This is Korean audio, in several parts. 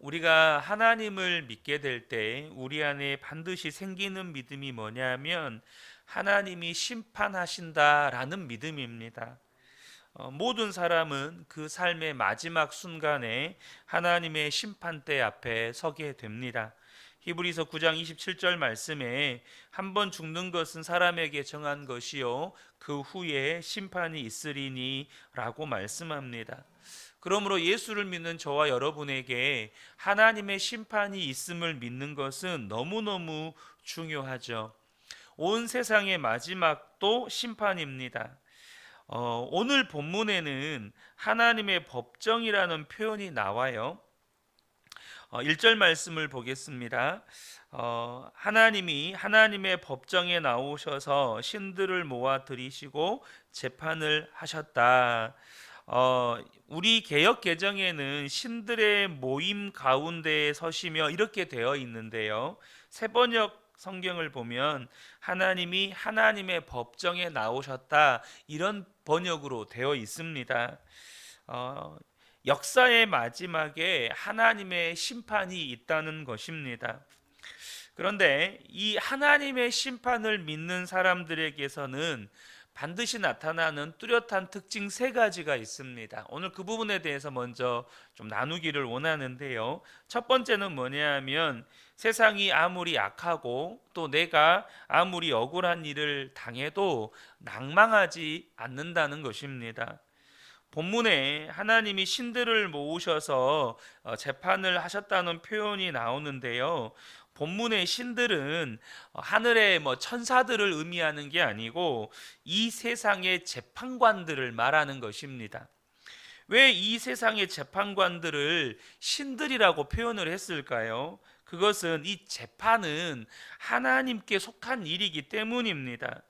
우리가 하나님을 믿게 될 때 우리 안에 반드시 생기는 믿음이 뭐냐면 하나님이 심판하신다라는 믿음입니다. 모든 사람은 그 삶의 마지막 순간에 하나님의 심판대 앞에 서게 됩니다. 히브리서 9장 27절 말씀에 한 번 죽는 것은 사람에게 정한 것이요 그 후에 심판이 있으리니 라고 말씀합니다. 그러므로 예수를 믿는 저와 여러분에게 하나님의 심판이 있음을 믿는 것은 너무너무 중요하죠. 온 세상의 마지막도 심판입니다. 오늘 본문에는 하나님의 법정이라는 표현이 나와요. 1절 말씀을 보겠습니다. 하나님이 하나님의 법정에 나오셔서 신들을 모아 들이시고 재판을 하셨다. 우리 개역 개정에는 신들의 모임 가운데에 서시며 이렇게 되어 있는데요. 세번역 성경을 보면 하나님이 하나님의 법정에 나오셨다 이런 번역으로 되어 있습니다. 역사의 마지막에 하나님의 심판이 있다는 것입니다. 그런데 이 하나님의 심판을 믿는 사람들에게서는 반드시 나타나는 뚜렷한 특징 세 가지가 있습니다. 오늘 그 부분에 대해서 먼저 좀 나누기를 원하는데요. 첫 번째는 뭐냐면 세상이 아무리 악하고 또 내가 아무리 억울한 일을 당해도 낭망하지 않는다는 것입니다. 본문에 하나님이 신들을 모으셔서 재판을 하셨다는 표현이 나오는데요. 본문의 신들은 하늘의 천사들을 의미하는 게 아니고 이 세상의 재판관들을 말하는 것입니다. 왜 이 세상의 재판관들을 신들이라고 표현을 했을까요? 그것은 이 재판은 하나님께 속한 일이기 때문입니다.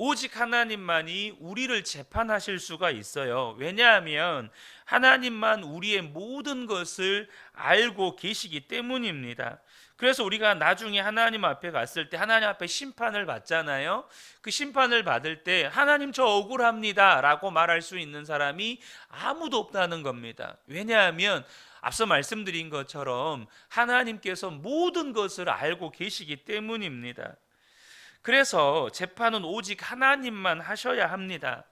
오직 하나님만이 우리를 재판하실 수가 있어요. 왜냐하면 하나님만 우리의 모든 것을 알고 계시기 때문입니다. 그래서 우리가 나중에 하나님 앞에 갔을 때 하나님 앞에 심판을 받잖아요. 그 심판을 받을 때 하나님 저 억울합니다 라고 말할 수 있는 사람이 아무도 없다는 겁니다. 왜냐하면 앞서 말씀드린 것처럼 하나님께서 모든 것을 알고 계시기 때문입니다. 그래서 재판은 오직 하나님만 하셔야 합니다.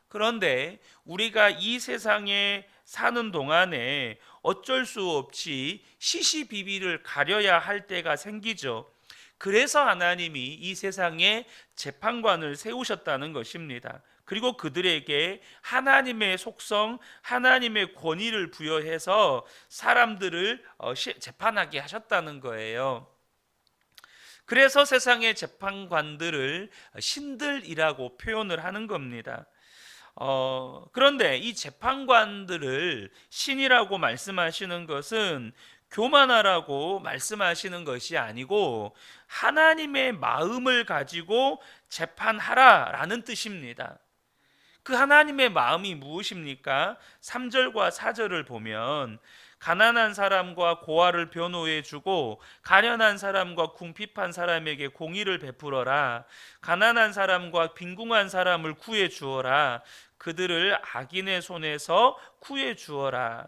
그런데 우리가 이 세상에 사는 동안에 어쩔 수 없이 시시비비를 가려야 할 때가 생기죠. 그래서 하나님이 이 세상에 재판관을 세우셨다는 것입니다. 그리고 그들에게 하나님의 속성, 하나님의 권위를 부여해서 사람들을 재판하게 하셨다는 거예요. 그래서 세상의 재판관들을 신들이라고 표현을 하는 겁니다. 그런데 이 재판관들을 신이라고 말씀하시는 것은 교만하라고 말씀하시는 것이 아니고 하나님의 마음을 가지고 재판하라라는 뜻입니다. 그 하나님의 마음이 무엇입니까? 3절과 4절을 보면 가난한 사람과 고아를 변호해 주고 가련한 사람과 궁핍한 사람에게 공의를 베풀어라. 가난한 사람과 빈궁한 사람을 구해 주어라. 그들을 악인의 손에서 구해 주어라.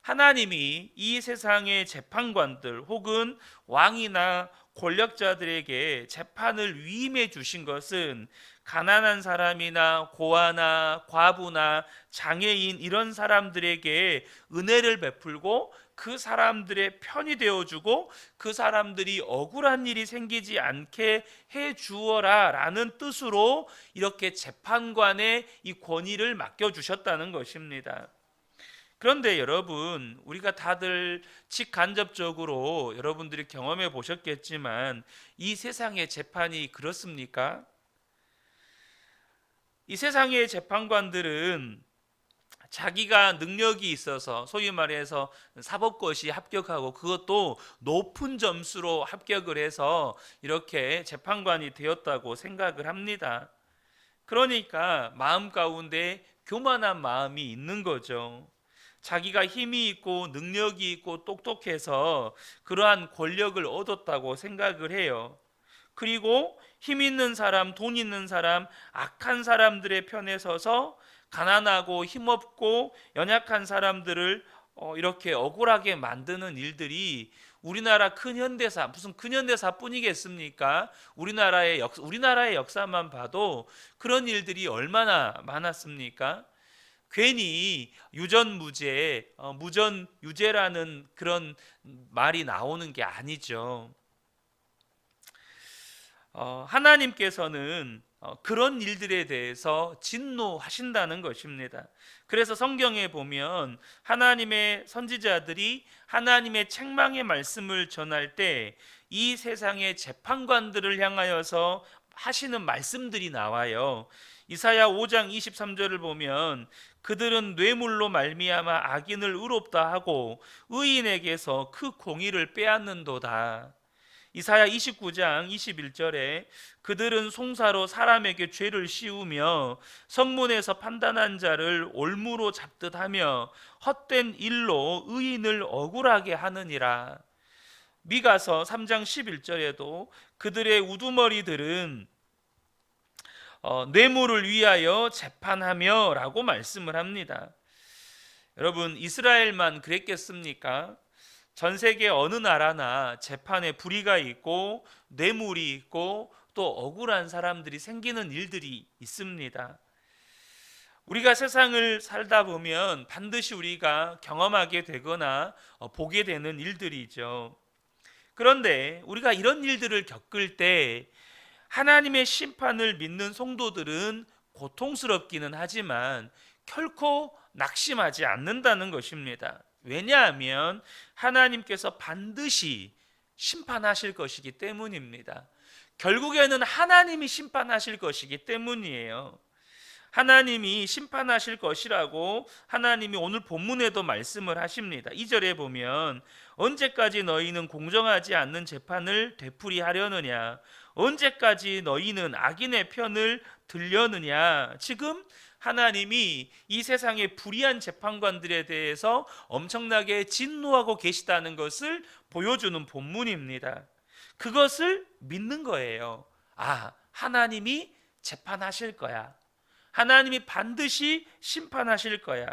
하나님이 이 세상의 재판관들 혹은 왕이나 권력자들에게 재판을 위임해 주신 것은 가난한 사람이나 고아나 과부나 장애인 이런 사람들에게 은혜를 베풀고 그 사람들의 편이 되어주고 그 사람들이 억울한 일이 생기지 않게 해 주어라 라는 뜻으로 이렇게 재판관의 이 권위를 맡겨주셨다는 것입니다. 그런데 여러분, 우리가 다들 직간접적으로 여러분들이 경험해 보셨겠지만 이 세상의 재판이 그렇습니까? 이 세상의 재판관들은 자기가 능력이 있어서 소위 말해서 사법고시 합격하고 그것도 높은 점수로 합격을 해서 이렇게 재판관이 되었다고 생각을 합니다. 그러니까 마음 가운데 교만한 마음이 있는 거죠. 자기가 힘이 있고 능력이 있고 똑똑해서 그러한 권력을 얻었다고 생각을 해요. 그리고 힘 있는 사람, 돈 있는 사람, 악한 사람들의 편에 서서 가난하고 힘없고 연약한 사람들을 이렇게 억울하게 만드는 일들이 우리나라 근현대사, 무슨 근현대사뿐이겠습니까? 우리나라의 역사만 봐도 그런 일들이 얼마나 많았습니까? 괜히 유전무죄, 무전유죄라는 그런 말이 나오는 게 아니죠. 하나님께서는 그런 일들에 대해서 진노하신다는 것입니다. 그래서 성경에 보면 하나님의 선지자들이 하나님의 책망의 말씀을 전할 때 이 세상의 재판관들을 향하여서 하시는 말씀들이 나와요. 이사야 5장 23절을 보면 그들은 뇌물로 말미암아 악인을 의롭다 하고 의인에게서 그 공의를 빼앗는도다. 이사야 29장 21절에 그들은 송사로 사람에게 죄를 씌우며 성문에서 판단한 자를 올무로 잡듯 하며 헛된 일로 의인을 억울하게 하느니라. 미가서 3장 11절에도 그들의 우두머리들은 뇌물을 위하여 재판하며 라고 말씀을 합니다. 여러분, 이스라엘만 그랬겠습니까? 전 세계 어느 나라나 재판에 불의가 있고 뇌물이 있고 또 억울한 사람들이 생기는 일들이 있습니다. 우리가 세상을 살다 보면 반드시 우리가 경험하게 되거나 보게 되는 일들이죠. 그런데 우리가 이런 일들을 겪을 때 하나님의 심판을 믿는 성도들은 고통스럽기는 하지만 결코 낙심하지 않는다는 것입니다. 왜냐하면 하나님께서 반드시 심판하실 것이기 때문입니다. 결국에는 하나님이 심판하실 것이기 때문이에요. 하나님이 심판하실 것이라고 하나님이 오늘 본문에도 말씀을 하십니다. 2절에 보면 언제까지 너희는 공정하지 않는 재판을 되풀이하려느냐, 언제까지 너희는 악인의 편을 들려느냐. 지금 하나님이 이 세상의 불의한 재판관들에 대해서 엄청나게 진노하고 계시다는 것을 보여주는 본문입니다. 그것을 믿는 거예요. 하나님이 재판하실 거야. 하나님이 반드시 심판하실 거야.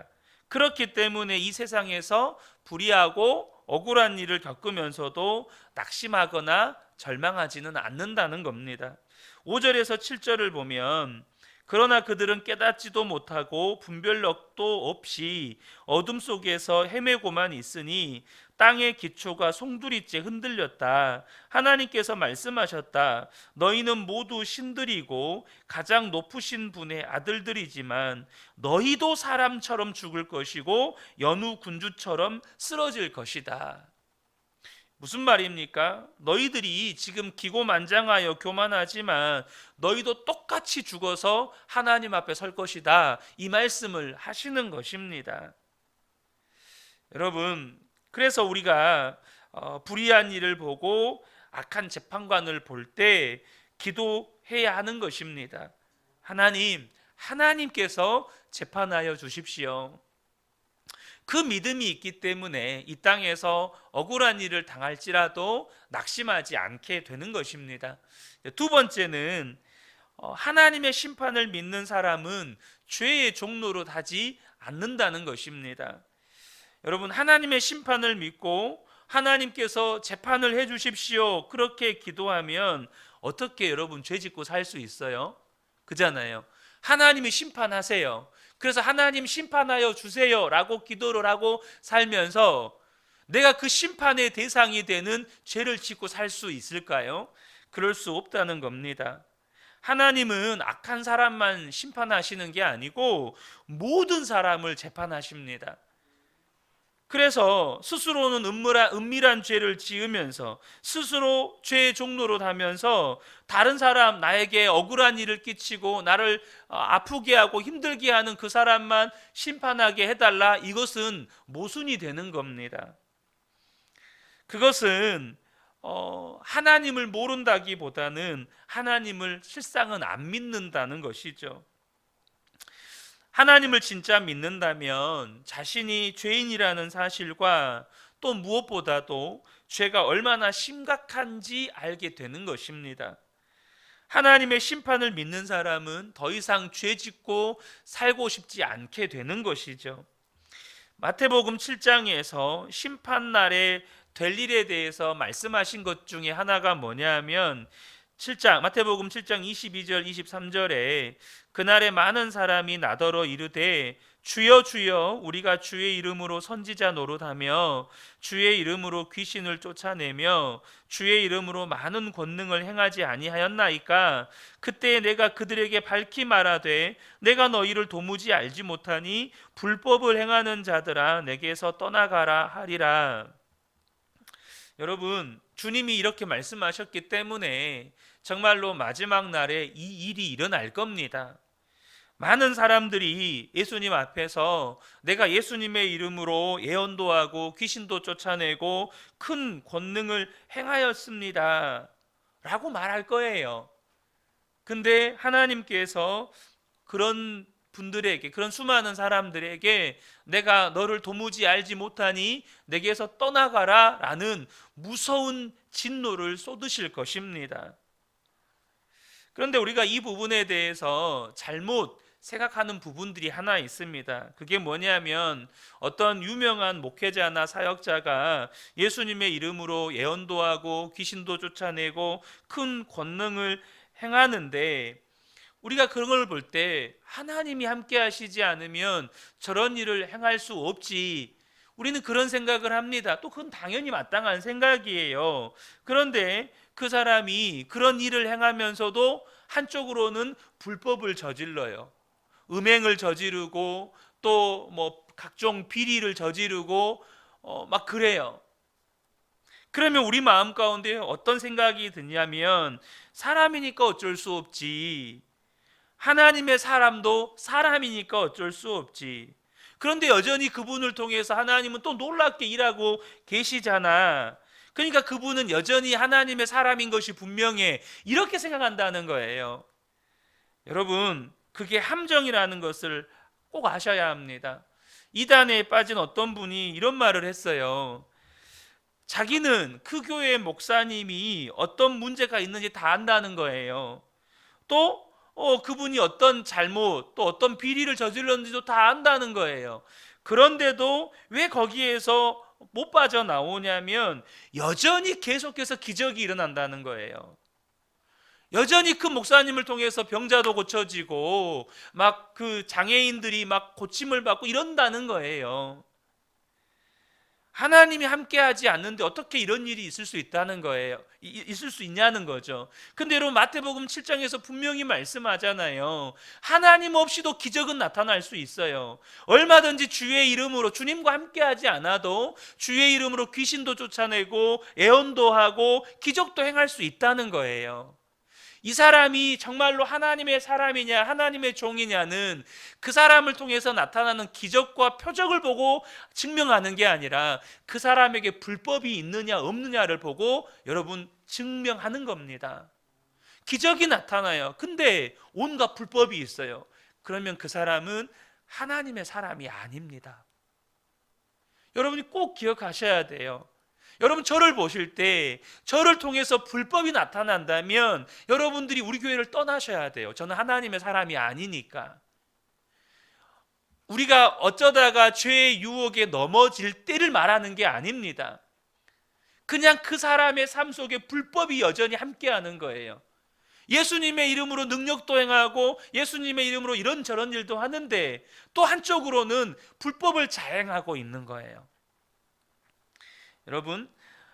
그렇기 때문에 이 세상에서 불의하고 억울한 일을 겪으면서도 낙심하거나 절망하지는 않는다는 겁니다. 5절에서 7절을 보면 그러나 그들은 깨닫지도 못하고 분별력도 없이 어둠 속에서 헤매고만 있으니 땅의 기초가 송두리째 흔들렸다. 하나님께서 말씀하셨다. 너희는 모두 신들이고 가장 높으신 분의 아들들이지만 너희도 사람처럼 죽을 것이고 여누 군주처럼 쓰러질 것이다. 무슨 말입니까? 너희들이 지금 기고만장하여 교만하지만 너희도 똑같이 죽어서 하나님 앞에 설 것이다. 이 말씀을 하시는 것입니다. 여러분, 그래서 우리가 불의한 일을 보고 악한 재판관을 볼 때 기도해야 하는 것입니다. 하나님께서 재판하여 주십시오. 그 믿음이 있기 때문에 이 땅에서 억울한 일을 당할지라도 낙심하지 않게 되는 것입니다. 두 번째는 하나님의 심판을 믿는 사람은 죄의 종로로 하지 않는다는 것입니다. 여러분, 하나님의 심판을 믿고 하나님께서 재판을 해 주십시오 그렇게 기도하면 어떻게 여러분 죄 짓고 살 수 있어요? 그잖아요. 하나님이 심판하세요. 그래서 하나님 심판하여 주세요 라고 기도를 하고 살면서 내가 그 심판의 대상이 되는 죄를 짓고 살 수 있을까요? 그럴 수 없다는 겁니다. 하나님은 악한 사람만 심판하시는 게 아니고 모든 사람을 재판하십니다. 그래서 스스로는 은밀한 죄를 지으면서 스스로 죄의 종로로 가면서 다른 사람, 나에게 억울한 일을 끼치고 나를 아프게 하고 힘들게 하는 그 사람만 심판하게 해달라. 이것은 모순이 되는 겁니다. 그것은 하나님을 모른다기보다는 하나님을 실상은 안 믿는다는 것이죠. 하나님을 진짜 믿는다면 자신이 죄인이라는 사실과 또 무엇보다도 죄가 얼마나 심각한지 알게 되는 것입니다. 하나님의 심판을 믿는 사람은 더 이상 죄 짓고 살고 싶지 않게 되는 것이죠. 마태복음 7장에서 심판날에 될 일에 대해서 말씀하신 것 중에 하나가 뭐냐면 마태복음 7장 22절 23절에 그날에 많은 사람이 나더러 이르되 주여 주여 우리가 주의 이름으로 선지자 노릇하며 주의 이름으로 귀신을 쫓아내며 주의 이름으로 많은 권능을 행하지 아니하였나이까. 그때 내가 그들에게 밝히 말하되 내가 너희를 도무지 알지 못하니 불법을 행하는 자들아 내게서 떠나가라 하리라. 여러분, 주님이 이렇게 말씀하셨기 때문에 정말로 마지막 날에 이 일이 일어날 겁니다. 많은 사람들이 예수님 앞에서 내가 예수님의 이름으로 예언도 하고 귀신도 쫓아내고 큰 권능을 행하였습니다 라고 말할 거예요. 근데 하나님께서 그런 분들에게, 그런 수많은 사람들에게 내가 너를 도무지 알지 못하니 내게서 떠나가라 라는 무서운 진노를 쏟으실 것입니다. 그런데 우리가 이 부분에 대해서 잘못 생각하는 부분들이 하나 있습니다. 그게 뭐냐면 어떤 유명한 목회자나 사역자가 예수님의 이름으로 예언도 하고 귀신도 쫓아내고 큰 권능을 행하는데 우리가 그런 걸 볼 때 하나님이 함께 하시지 않으면 저런 일을 행할 수 없지, 우리는 그런 생각을 합니다. 또 그건 당연히 마땅한 생각이에요. 그런데 그 사람이 그런 일을 행하면서도 한쪽으로는 불법을 저질러요. 음행을 저지르고 또 뭐 각종 비리를 저지르고 막 그래요. 그러면 우리 마음 가운데 어떤 생각이 드냐면 사람이니까 어쩔 수 없지. 하나님의 사람도 사람이니까 어쩔 수 없지. 그런데 여전히 그분을 통해서 하나님은 또 놀랍게 일하고 계시잖아. 그러니까 그분은 여전히 하나님의 사람인 것이 분명해. 이렇게 생각한다는 거예요. 여러분, 그게 함정이라는 것을 꼭 아셔야 합니다. 이단에 빠진 어떤 분이 이런 말을 했어요. 자기는 그 교회 목사님이 어떤 문제가 있는지 다 안다는 거예요. 또 그분이 어떤 잘못 또 어떤 비리를 저질렀는지도 다 안다는 거예요. 그런데도 왜 거기에서 못 빠져나오냐면 여전히 계속해서 기적이 일어난다는 거예요. 여전히 그 목사님을 통해서 병자도 고쳐지고 막 그 장애인들이 막 고침을 받고 이런다는 거예요. 하나님이 함께하지 않는데 어떻게 이런 일이 있을 수 있다는 거예요. 있을 수 있냐는 거죠. 근데 여러분 마태복음 7장에서 분명히 말씀하잖아요. 하나님 없이도 기적은 나타날 수 있어요. 얼마든지 주의 이름으로 주님과 함께하지 않아도 주의 이름으로 귀신도 쫓아내고 예언도 하고 기적도 행할 수 있다는 거예요. 이 사람이 정말로 하나님의 사람이냐 하나님의 종이냐는 그 사람을 통해서 나타나는 기적과 표적을 보고 증명하는 게 아니라 그 사람에게 불법이 있느냐 없느냐를 보고 여러분 증명하는 겁니다. 기적이 나타나요. 근데 온갖 불법이 있어요. 그러면 그 사람은 하나님의 사람이 아닙니다. 여러분이 꼭 기억하셔야 돼요. 여러분 저를 보실 때 저를 통해서 불법이 나타난다면 여러분들이 우리 교회를 떠나셔야 돼요. 저는 하나님의 사람이 아니니까. 우리가 어쩌다가 죄의 유혹에 넘어질 때를 말하는 게 아닙니다. 그냥 그 사람의 삶 속에 불법이 여전히 함께하는 거예요. 예수님의 이름으로 능력도 행하고 예수님의 이름으로 이런저런 일도 하는데 또 한쪽으로는 불법을 자행하고 있는 거예요. 여러분,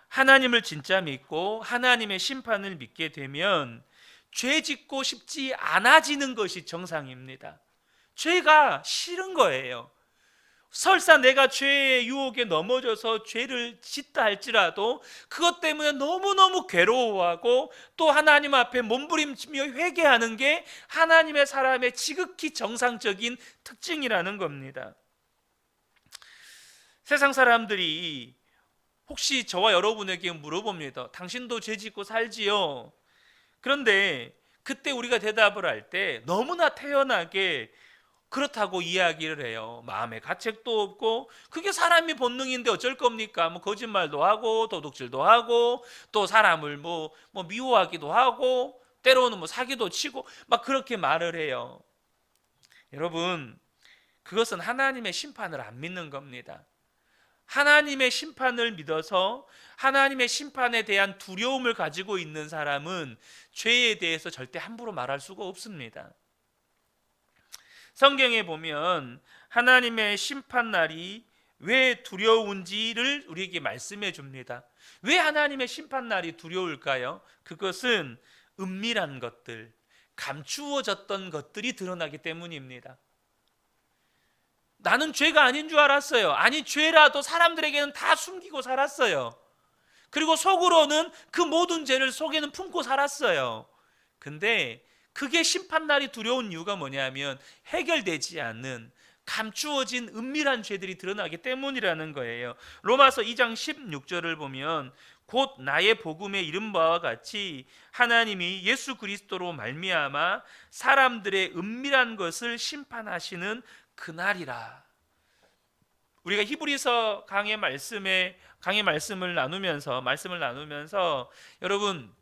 하나님을 진짜 믿고 하나님의 심판을 믿게 되면 죄 짓고 싶지 않아지는 것이 정상입니다. 죄가 싫은 거예요. 설사 내가 죄의 유혹에 넘어져서 죄를 짓다 할지라도 그것 때문에 너무너무 괴로워하고 또 하나님 앞에 몸부림치며 회개하는 게 하나님의 사람의 지극히 정상적인 특징이라는 겁니다. 세상 사람들이 혹시 저와 여러분에게 물어봅니다. 당신도 죄 짓고 살지요? 그런데 그때 우리가 대답을 할 때 너무나 태연하게 그렇다고 이야기를 해요. 마음에 가책도 없고 그게 사람이 본능인데 어쩔 겁니까? 뭐 거짓말도 하고 도둑질도 하고 또 사람을 뭐 미워하기도 하고 때로는 뭐 사기도 치고 막 그렇게 말을 해요. 여러분, 그것은 하나님의 심판을 안 믿는 겁니다. 하나님의 심판을 믿어서 하나님의 심판에 대한 두려움을 가지고 있는 사람은 죄에 대해서 절대 함부로 말할 수가 없습니다. 성경에 보면 하나님의 심판날이 왜 두려운지를 우리에게 말씀해 줍니다. 왜 하나님의 심판날이 두려울까요? 그것은 은밀한 것들, 감추어졌던 것들이 드러나기 때문입니다. 나는 죄가 아닌 줄 알았어요. 아니, 죄라도 사람들에게는 다 숨기고 살았어요. 그리고 속으로는 그 모든 죄를 속에는 품고 살았어요. 근데 그게 심판날이 두려운 이유가 뭐냐면 해결되지 않는 감추어진 은밀한 죄들이 드러나기 때문이라는 거예요. 로마서 2장 16절을 보면 곧 나의 복음에 이른 바와 같이 하나님이 예수 그리스도로 말미암아 사람들의 은밀한 것을 심판하시는 그날이라. 우리가 히브리서 강의 말씀을 나누면서 여러분,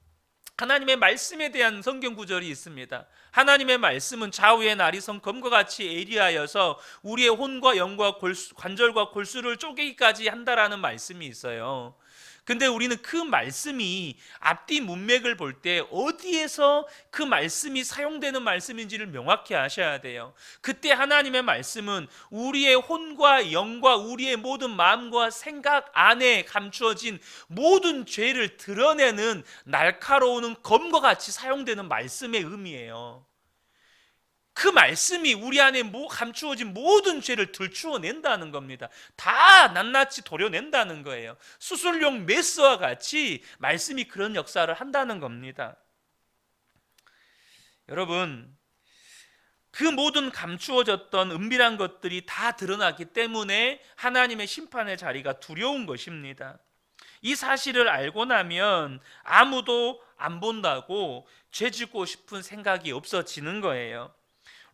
하나님의 말씀에 대한 성경 구절이 있습니다. 하나님의 말씀은 좌우의 날이선 검과 같이 예리하여서 우리의 혼과 영과 관절과 골수를 쪼개기까지 한다라는 말씀이 있어요. 근데 우리는 그 말씀이 앞뒤 문맥을 볼 때 어디에서 그 말씀이 사용되는 말씀인지를 명확히 아셔야 돼요. 그때 하나님의 말씀은 우리의 혼과 영과 우리의 모든 마음과 생각 안에 감추어진 모든 죄를 드러내는 날카로운 검과 같이 사용되는 말씀의 의미예요. 그 말씀이 우리 안에 감추어진 모든 죄를 들추어낸다는 겁니다. 다 낱낱이 도려낸다는 거예요. 수술용 메스와 같이 말씀이 그런 역사를 한다는 겁니다. 여러분, 그 모든 감추어졌던 은밀한 것들이 다 드러나기 때문에 하나님의 심판의 자리가 두려운 것입니다. 이 사실을 알고 나면 아무도 안 본다고 죄 짓고 싶은 생각이 없어지는 거예요.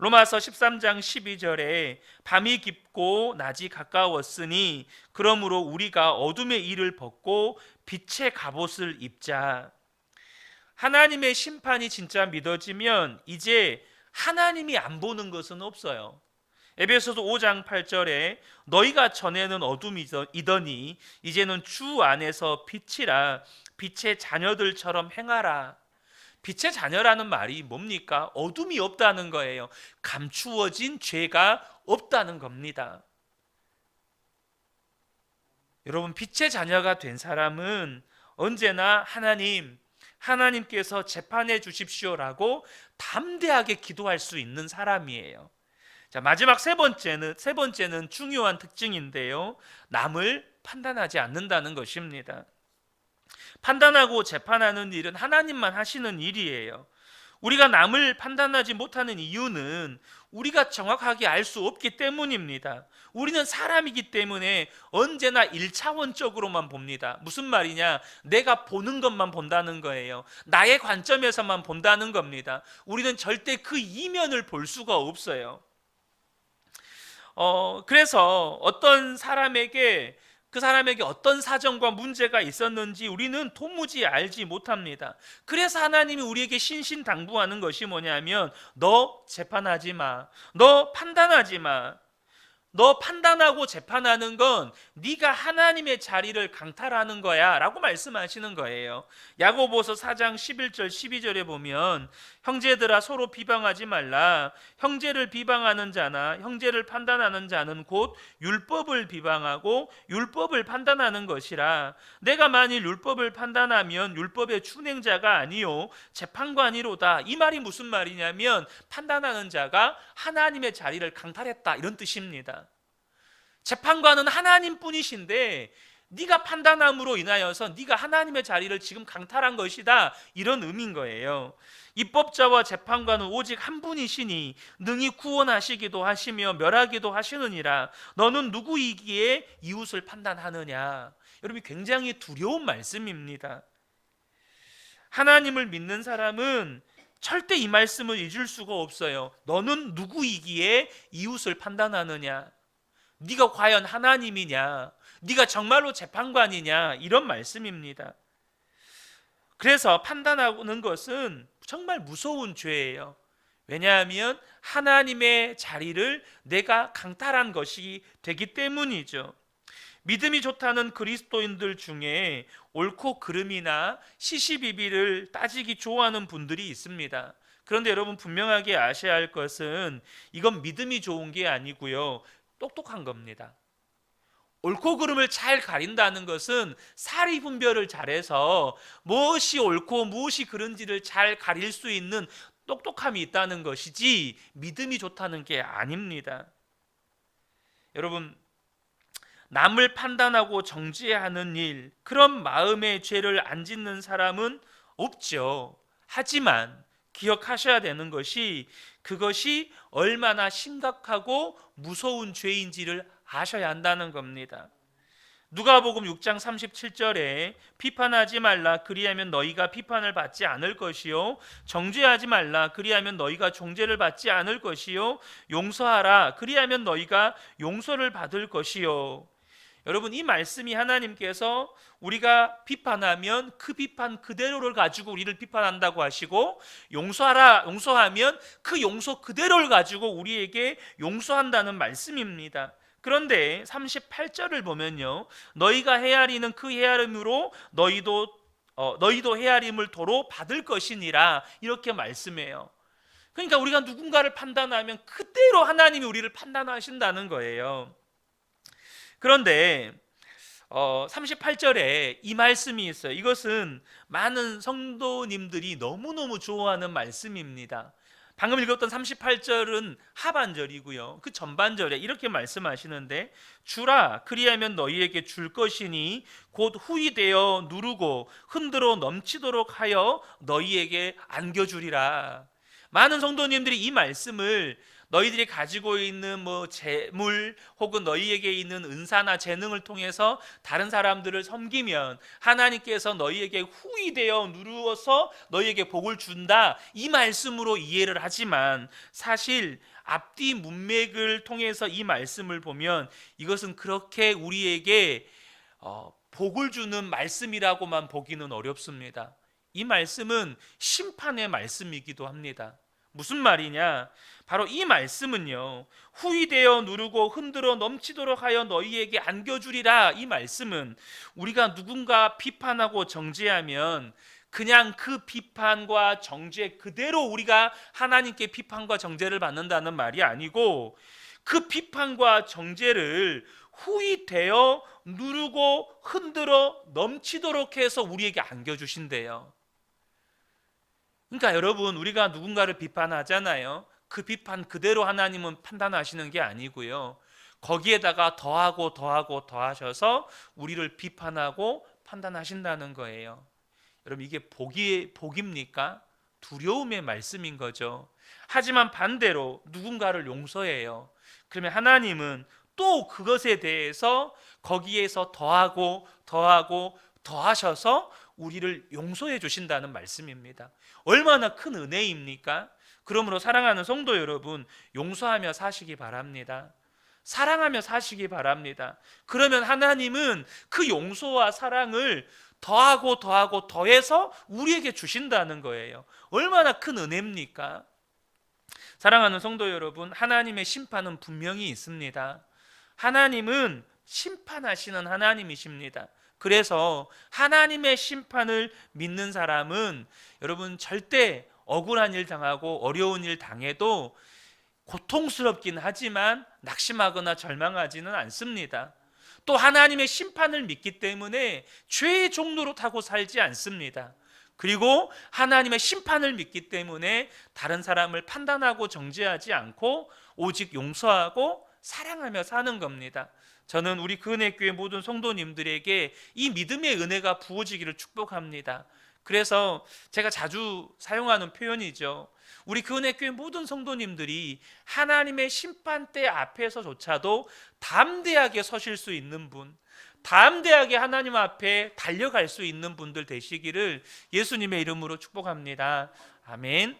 로마서 13장 12절에 밤이 깊고 낮이 가까웠으니 그러므로 우리가 어둠의 일을 벗고 빛의 갑옷을 입자. 하나님의 심판이 진짜 믿어지면 이제 하나님이 안 보는 것은 없어요. 에베소서 5장 8절에 너희가 전에는 어둠이더니 이제는 주 안에서 빛이라 빛의 자녀들처럼 행하라. 빛의 자녀라는 말이 뭡니까? 어둠이 없다는 거예요. 감추어진 죄가 없다는 겁니다. 여러분, 빛의 자녀가 된 사람은 언제나 하나님께서 재판해 주십시오라고 담대하게 기도할 수 있는 사람이에요. 자, 마지막 세 번째는 중요한 특징인데요. 남을 판단하지 않는다는 것입니다. 판단하고 재판하는 일은 하나님만 하시는 일이에요. 우리가 남을 판단하지 못하는 이유는 우리가 정확하게 알 수 없기 때문입니다. 우리는 사람이기 때문에 언제나 1차원적으로만 봅니다. 무슨 말이냐? 내가 보는 것만 본다는 거예요. 나의 관점에서만 본다는 겁니다. 우리는 절대 그 이면을 볼 수가 없어요. 그래서 그 사람에게 어떤 사정과 문제가 있었는지 우리는 도무지 알지 못합니다. 그래서 하나님이 우리에게 신신당부하는 것이 뭐냐면 너 재판하지 마. 너 판단하지 마. 너 판단하고 재판하는 건 네가 하나님의 자리를 강탈하는 거야 라고 말씀하시는 거예요. 야고보서 4장 11절 12절에 보면 형제들아 서로 비방하지 말라. 형제를 비방하는 자나 형제를 판단하는 자는 곧 율법을 비방하고 율법을 판단하는 것이라. 내가 만일 율법을 판단하면 율법의 준행자가 아니요 재판관이로다. 이 말이 무슨 말이냐면 판단하는 자가 하나님의 자리를 강탈했다 이런 뜻입니다. 재판관은 하나님뿐이신데 네가 판단함으로 인하여서 네가 하나님의 자리를 지금 강탈한 것이다 이런 의미인 거예요. 입법자와 재판관은 오직 한 분이시니 능히 구원하시기도 하시며 멸하기도 하시느니라. 너는 누구이기에 이웃을 판단하느냐. 여러분, 굉장히 두려운 말씀입니다. 하나님을 믿는 사람은 절대 이 말씀을 잊을 수가 없어요. 너는 누구이기에 이웃을 판단하느냐. 네가 과연 하나님이냐? 네가 정말로 재판관이냐? 이런 말씀입니다. 그래서 판단하는 것은 정말 무서운 죄예요. 왜냐하면 하나님의 자리를 내가 강탈한 것이 되기 때문이죠. 믿음이 좋다는 그리스도인들 중에 옳고 그름이나 시시비비를 따지기 좋아하는 분들이 있습니다. 그런데 여러분 분명하게 아셔야 할 것은 이건 믿음이 좋은 게 아니고요, 똑똑한 겁니다. 옳고 그름을 잘 가린다는 것은 사리 분별을 잘해서 무엇이 옳고 무엇이 그른지를 잘 가릴 수 있는 똑똑함이 있다는 것이지 믿음이 좋다는 게 아닙니다. 여러분, 남을 판단하고 정죄하는 일, 그런 마음의 죄를 안 짓는 사람은 없죠. 하지만 기억하셔야 되는 것이 그것이 얼마나 심각하고 무서운 죄인지를 아셔야 한다는 겁니다. 누가복음 6장 37절에 비판하지 말라 그리하면 너희가 비판을 받지 않을 것이요 정죄하지 말라 그리하면 너희가 정죄를 받지 않을 것이요 용서하라 그리하면 너희가 용서를 받을 것이요. 여러분, 이 말씀이 하나님께서 우리가 비판하면 그 비판 그대로를 가지고 우리를 비판한다고 하시고, 용서하면 그 용서 그대로를 가지고 우리에게 용서한다는 말씀입니다. 그런데 38절을 보면요, 너희가 헤아리는 그 헤아림으로 너희도 헤아림을 도로 받을 것이니라, 이렇게 말씀해요. 그러니까 우리가 누군가를 판단하면 그대로 하나님이 우리를 판단하신다는 거예요. 그런데 38절에 이 말씀이 있어요. 이것은 많은 성도님들이 너무너무 좋아하는 말씀입니다. 방금 읽었던 38절은 하반절이고요, 그 전반절에 이렇게 말씀하시는데, 주라 그리하면 너희에게 줄 것이니 곧 후히 되어 누르고 흔들어 넘치도록 하여 너희에게 안겨주리라. 많은 성도님들이 이 말씀을 너희들이 가지고 있는 재물 혹은 너희에게 있는 은사나 재능을 통해서 다른 사람들을 섬기면 하나님께서 너희에게 후히 되어 누르어서 너희에게 복을 준다, 이 말씀으로 이해를 하지만, 사실 앞뒤 문맥을 통해서 이 말씀을 보면 이것은 그렇게 우리에게 복을 주는 말씀이라고만 보기는 어렵습니다. 이 말씀은 심판의 말씀이기도 합니다. 무슨 말이냐? 바로 이 말씀은요, 후히 되어 누르고 흔들어 넘치도록 하여 너희에게 안겨주리라, 이 말씀은 우리가 누군가 비판하고 정죄하면 그냥 그 비판과 정죄 그대로 우리가 하나님께 비판과 정죄를 받는다는 말이 아니고, 그 비판과 정죄를 후히 되어 누르고 흔들어 넘치도록 해서 우리에게 안겨주신대요. 그러니까 여러분, 우리가 누군가를 비판하잖아요. 그 비판 그대로 하나님은 판단하시는 게 아니고요, 거기에다가 더하고 더하고 더하셔서 우리를 비판하고 판단하신다는 거예요. 여러분, 이게 복입니까? 두려움의 말씀인 거죠. 하지만 반대로 누군가를 용서해요. 그러면 하나님은 또 그것에 대해서 거기에서 더하고 더하고 더하셔서 우리를 용서해 주신다는 말씀입니다. 얼마나 큰 은혜입니까? 그러므로 사랑하는 성도 여러분, 용서하며 사시기 바랍니다. 사랑하며 사시기 바랍니다. 그러면 하나님은 그 용서와 사랑을 더하고 더하고 더해서 우리에게 주신다는 거예요. 얼마나 큰 은혜입니까? 사랑하는 성도 여러분, 하나님의 심판은 분명히 있습니다. 하나님은 심판하시는 하나님이십니다. 그래서 하나님의 심판을 믿는 사람은 여러분 절대 억울한 일 당하고 어려운 일 당해도 고통스럽긴 하지만 낙심하거나 절망하지는 않습니다. 또 하나님의 심판을 믿기 때문에 죄의 종로로 타고 살지 않습니다. 그리고 하나님의 심판을 믿기 때문에 다른 사람을 판단하고 정죄하지 않고 오직 용서하고 사랑하며 사는 겁니다. 저는 우리 그은혜교회 모든 성도님들에게 이 믿음의 은혜가 부어지기를 축복합니다. 그래서 제가 자주 사용하는 표현이죠. 우리 그은혜교회 모든 성도님들이 하나님의 심판대 앞에서조차도 담대하게 서실 수 있는 분, 담대하게 하나님 앞에 달려갈 수 있는 분들 되시기를 예수님의 이름으로 축복합니다. 아멘.